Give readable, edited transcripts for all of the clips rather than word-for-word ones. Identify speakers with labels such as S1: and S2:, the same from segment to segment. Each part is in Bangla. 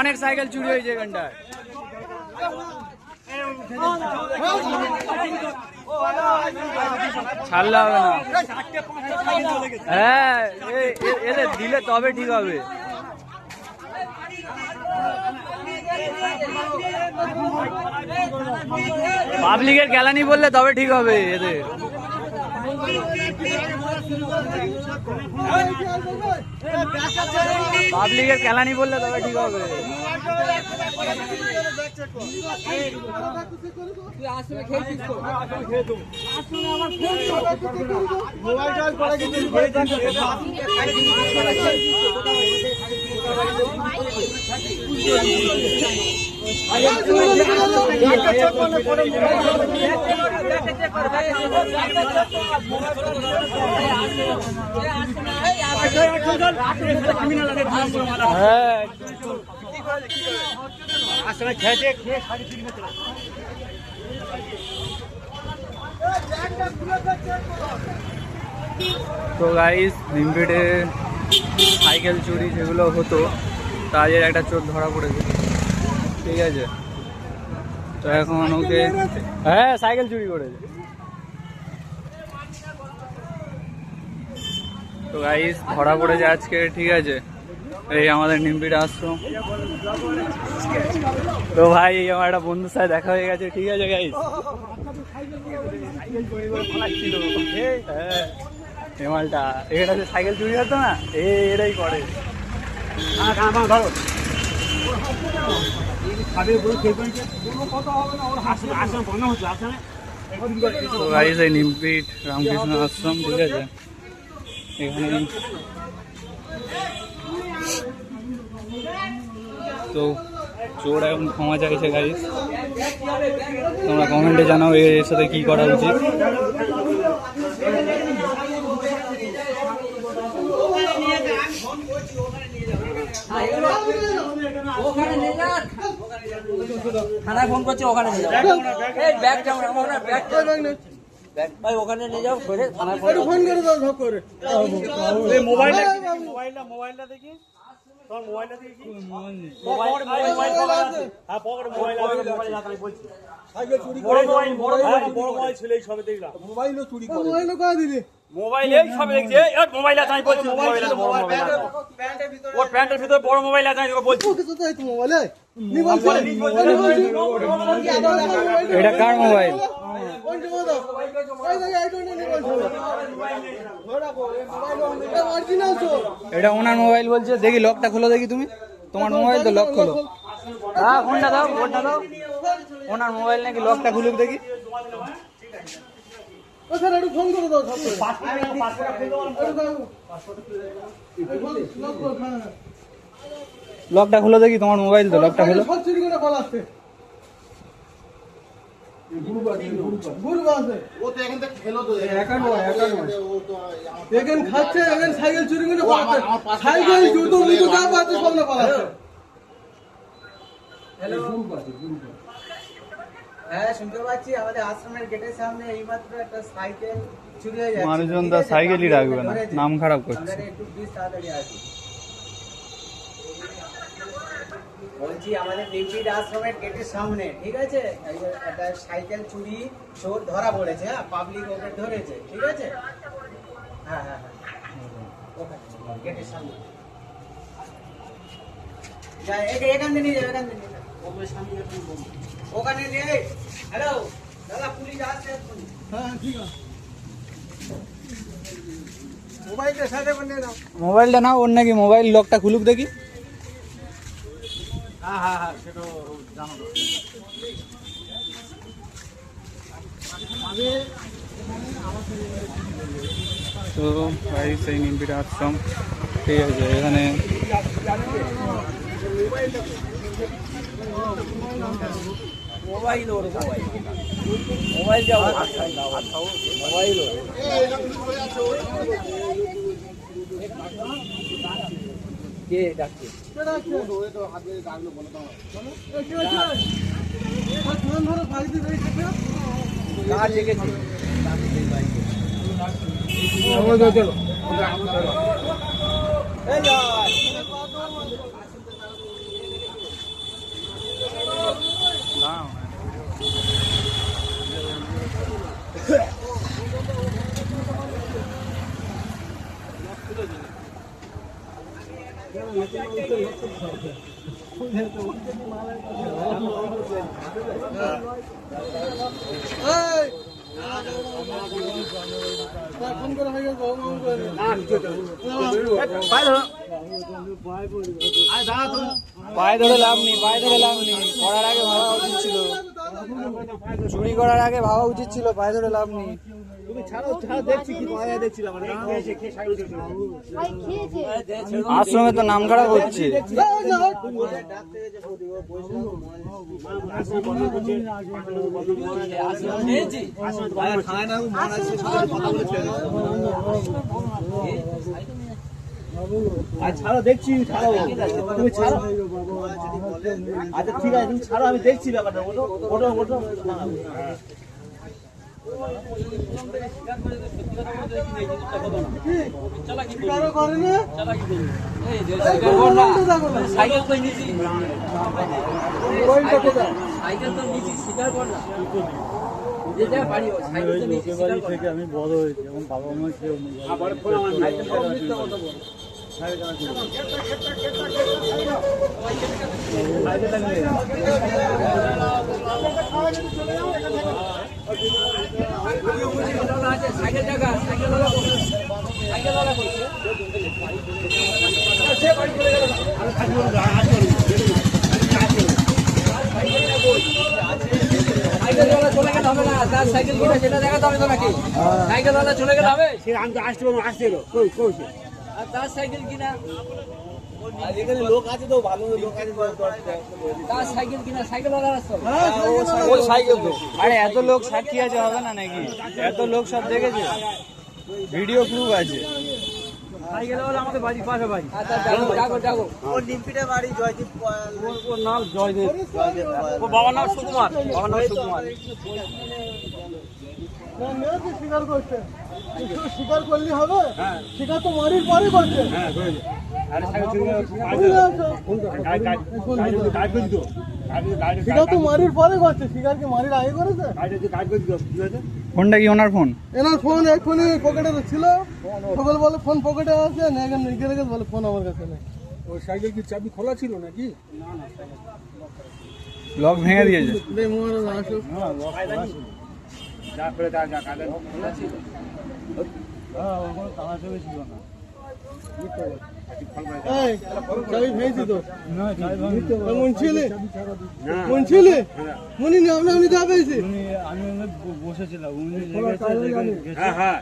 S1: অনেক সাইকেল চুরি হয়েছে এখানটায়। ছাড়লে হবে না, হ্যাঁ এদের দিলে তবে ঠিক হবে। পাবলিকের গ্যালানি বললে তবে ঠিক হবে এদের। পাবলিকের গ্যালানি বললে তবে ঠিক হবে। তো গাইস, নিমপেটে সাইকেল চুরি যেগুলো হতো তাদের একটা চোর ধরা পড়েছে, ঠিক আছে। তো এখন ওকে, হ্যাঁ সাইকেল চুরি করেছে। তো গাইস ধরা পড়েছে আজকে, ঠিক আছে। এই আমাদের নিমপেটে আশ্রম। তো ভাই আমার একটা বন্ধুর সাথে দেখা হয়ে গেছে, ঠিক আছে গাইস। হ্যাঁ হেমালটা এখানে সাইকেল চুরি হতো না, এটাই করে। নিমপেট রামকৃষ্ণ আশ্রম, ঠিক আছে। এখানে তো চোর এখন ক্ষমা চাইছে গাইস। তোমরা কমেন্টে জানাও এর সাথে কি করা উচিত।
S2: থানায় ফোন করছে, ওখানে নিয়ে যাও। এই ব্যাগটা ভাই ওখানে নিয়ে যাও, থানায় ফোন করে দাও। সব করে মোবাইলটা দেখি, তোর মোবাইলটা দেখি, মোবাইল ছিল এই সবে দেখলাম। মোবাইলও চুরি করে, মোবাইলও করে দিলি, মোবাইল এই সবে দেখছি। মোবাইল আছে আমি বলছি, ওর প্যান্টের ভিতরে বড় মোবাইল আছে আমি বলছি।
S1: এটা কার মোবাইল? এটা ওনার মোবাইল বলছে। দেখি লকটা খোলো, দেখি তুমি তোমার মোবাইল তো লক খোলো। হ্যাঁ ফোনটা দাও, ফোনটা দাও। ওনার মোবাইল নাকি, লকটা খুলুক দেখি। লকটা খুলো দেখি, তোমার মোবাইল তো লকটা খুলো।
S3: সাইকেল চুরি করে সাইকেল জুতো মুতো যা পাচ্ছে সব না পালাচ্ছে। হ্যাঁ শুনতে পাচ্ছি, আমাদের আশ্রমের গেটের সামনে এইমাত্র একটা সাইকেল চুরি হয়ে যাচ্ছে।
S1: মানুষজন তো সাইকেলই রাখবে না, নাম খারাপ করছে।
S3: একটু প্লিজ তাড়াতাড়ি আসি বলছি, আমাদের নিমপেট আশ্রমের গেটের সামনে, ঠিক আছে, একটা সাইকেল চুরি চোর ধরা পড়েছে। হ্যাঁ পাবলিক ওকে ধরেছে, ঠিক আছে। হ্যাঁ হ্যাঁ হ্যাঁ ওখানে গেটের সামনে এখান থেকে নিয়ে যাবে, এখান থেকে ওখানে নিয়ে। হ্যালো দাদা, পুলিশ আসছে। হ্যাঁ ঠিক আছে, মোবাইলটা সাথে করে নিয়ে নাও।
S1: মোবাইলটা নাও, ওর নাকি মোবাইল লকটা খুলুক দেখি।
S3: হ্যাঁ হ্যাঁ হ্যাঁ সেটা জানো।
S1: তো ভাই সেই নিমপেট আশ্রম, ঠিক আছে। এখানে
S2: মোবাইল ওর মোবাইল মোবাইল যাও, মোবাইল
S3: কে ডাকছে? কার ডেকেছে? এই যা।
S1: পায়ে ধরে লাভ নেই, পায়ে ধরে লাভ নেই, করার আগে ভাবা উচিত ছিল, চুরি করার আগে ভাবা উচিত ছিল, পায়ে ধরে লাভ নেই। আশ্রমে তো নাম খারাপ হচ্ছে।
S2: ছাড়ো দেখছি, ছাড়ো তুমি ছাড়ো। আচ্ছা ঠিক আছে, তুমি ছাড়ো, আমি দেখছি ব্যাপারটা। ওটো ওটো ওটো আমি বড় হয়েছি, এখন বাবা মা কেউ
S3: সাইকেল জায়গা সাইকেল চলে গেলে হবে না, তার সাইকেল কিনা সেটা দেখাতে হবে তো নাকি? সাইকেল ওয়ালা চলে গেলে হবে?
S2: আমি তো আসতে পারবো, আসতে কই
S3: আর তার সাইকেল কিনা,
S2: এখানে লোক আছে তো, ভালো লোক আছে।
S3: তার সাইকেল কিনা সাইকেল ওয়ালা রাস্তা।
S1: ও সাইকেল তো, আরে এত লোক সাক্ষী আছে, হবে না নাকি? এত লোক সব দেখেছে, ভিডিও প্রুফ আছে।
S2: সাইকেল ওয়ালা আমাদের বাড়ির পাশে বাড়ি।
S3: আচ্ছা ডাকো ডাকো।
S2: ওর নিমপিটা বাড়ি জয়দীপ, ওর নাম জয়দীপ, ও বাবার নাম সুকুমার, বাবার নাম সুকুমার।
S4: স্বীকার করছে, স্বীকার করলে হবে? স্বীকার তো মারির পরে করছে। স্বীকার তো মারির পরে করছে, স্বীকার কি মারির আগে করেছে?
S1: ফোনটা কি ওনার ফোন?
S4: এনার ফোন এক্ষুনি পকেটে ছিল, সকল বলে ফোন পকেটে আছে, নিজে রেখে বলে ফোন আমার কাছে নেই।
S2: ওই সাইকেল কি চাবি খোলা ছিল নাকি?
S1: লক ভেঙে দিয়েছে।
S4: চাবি ভেঙেছি তো, মন ছিলে মন ছিলে মনি নি আমরা আমি যা পেয়েছি।
S2: আমি বসেছিলাম, হ্যাঁ হ্যাঁ,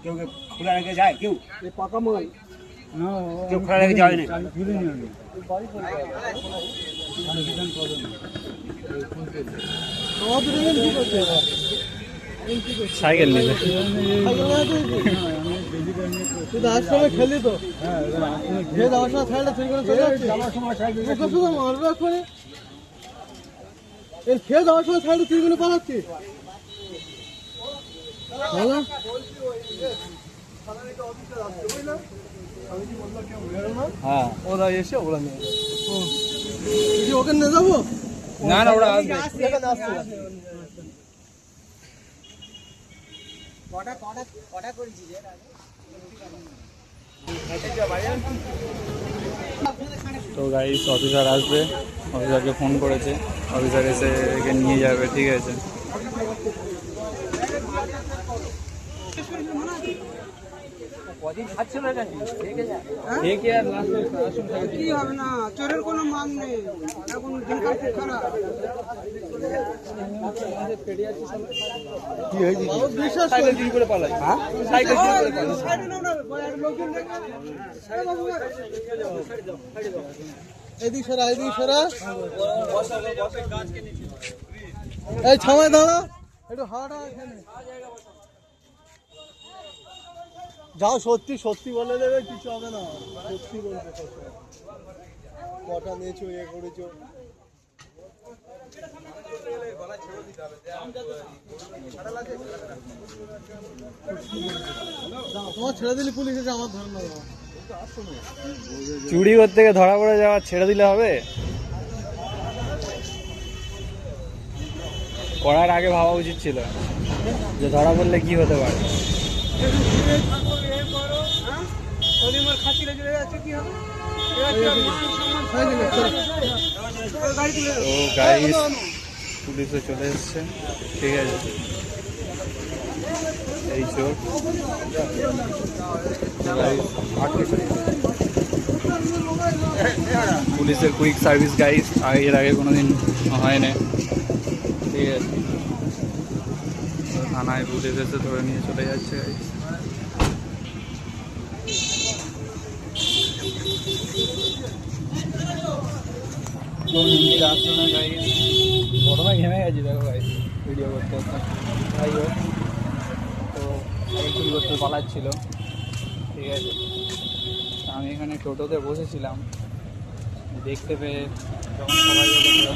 S2: কেউ খোলা রেখে যায়, কেউ
S4: পাকা মাল
S2: কেউ খোলা রেখে যায় না।
S4: আমাদের এখানে কি করছে?
S1: সাইকেল নিলে
S4: তুই তো আশ্রমে খেলি তো, খেয়ে যাওয়ার সময় সাইডে চুরি করে চলে যাচ্ছিস। মারবে এক্ষুনি, এর খেয়ে যাওয়ার সময় সাইডে চুরি করে পালাচ্ছিস। ভালো
S1: হ্যাঁ,
S4: ওরা এসে ওরা নিয়ে ওকে নিয়ে যাবো।
S1: না না, ওরা আসবে। তো গাইস, অফিসার আসবে, অফিসারকে ফোন করেছে, অফিসার এসে একে নিয়ে যাবে, ঠিক আছে?
S4: কি হবে না, চোরের কোনো মান নেই, এখন দিনকাল খুব খারাপ। বিশ্বাস
S2: সাইকেল চুরি করে পালাই, সাইকেল চুরি করে পালাই।
S4: এদিক সরা, এদিক সরা, এই ছামায় দাঁড়া, একটু হাওয়াটা এখানে যাও সত্যি সত্যি বলে দেবে, কিছু হবে না, সত্যি বলতে কটা নিয়েছো ইয়ে করেছো। তোমার ছেড়ে দিলে পুলিশ এসে আমার ধরে নেবে।
S1: চুরি করতে গিয়ে ধরা পড়ে যাওয়া ছেড়ে দিলে হবে? করার আগে ভাবা উচিত ছিল যে ধরা পড়লে কি হতে পারে। তো গাইস পুলিশে চলে এসছে, ঠিক আছে। এই চোর পুলিশের কুইক সার্ভিস গাইস, এর আগে কোনোদিন হয় না, ঠিক আছে। থানায় পুলিশ এসে ধরে নিয়ে চলে যাচ্ছে গাইস। আসলো না গাইস, গরমে ঘেমে গেছি দেখো গাইস ভিডিও করতে করতে। যাই হোক, তো চুরি করতে পালাচ্ছিল, ঠিক আছে। আমি এখানে টোটোতে বসেছিলাম, দেখতে পেয়ে যখন সবাই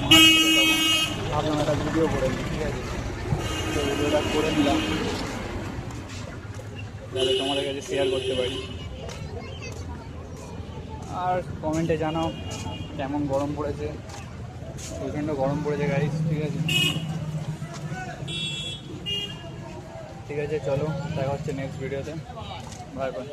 S1: মারছিল তখন ভাবলাম একটা ভিডিও করে নিই, ঠিক আছে। তো ভিডিওটা করে নিলাম যাতে তোমাদের কাছে শেয়ার করতে পারি। আর কমেন্টে জানাও কেমন গরম পড়েছে, প্রচণ্ড গরম পড়েছে গাইস, ঠিক আছে। ঠিক আছে, চলো দেখা হচ্ছে নেক্সট ভিডিওতে, বাই বাই।